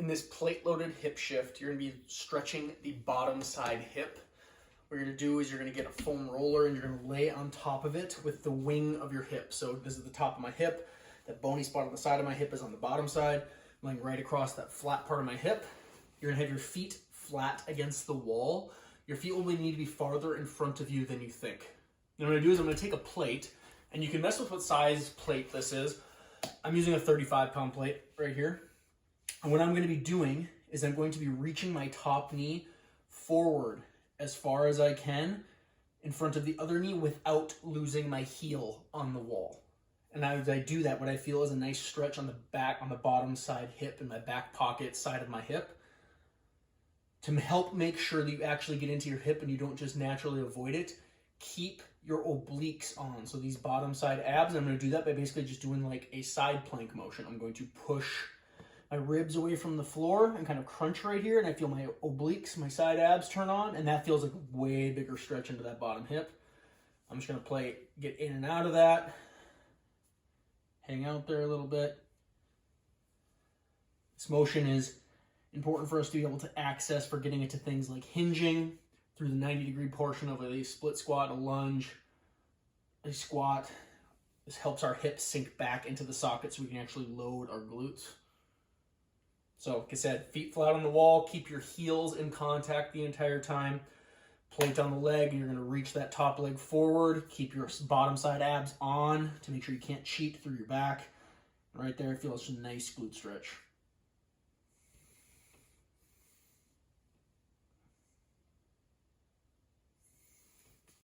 In this plate-loaded hip shift, you're gonna be stretching the bottom side hip. What you're gonna do is you're gonna get a foam roller and you're gonna lay on top of it with the wing of your hip. So this is the top of my hip. That bony spot on the side of my hip is on the bottom side. I'm laying right across that flat part of my hip. You're gonna have your feet flat against the wall. Your feet will need to be farther in front of you than you think. And what I'm gonna do is I'm gonna take a plate, and you can mess with what size plate this is. I'm using a 35-pound plate right here. And what I'm gonna be doing is I'm going to be reaching my top knee forward as far as I can in front of the other knee without losing my heel on the wall. And as I do that, what I feel is a nice stretch on the back, on the bottom side hip and my back pocket side of my hip to help make sure that you actually get into your hip and you don't just naturally avoid it. Keep your obliques on. So these bottom side abs, I'm going to do that by basically just doing like a side plank motion. I'm going to push my ribs away from the floor and kind of crunch right here, and I feel my obliques, my side abs turn on, and that feels like a way bigger stretch into that bottom hip. I'm just gonna get in and out of that, hang out there a little bit. This motion is important for us to be able to access for getting into things like hinging through the 90-degree portion of a split squat, a lunge, a squat. This helps our hips sink back into the socket so we can actually load our glutes. So, like I said, feet flat on the wall, keep your heels in contact the entire time. Plate on the leg, and you're gonna reach that top leg forward. Keep your bottom side abs on to make sure you can't cheat through your back. Right there, it feels a nice glute stretch.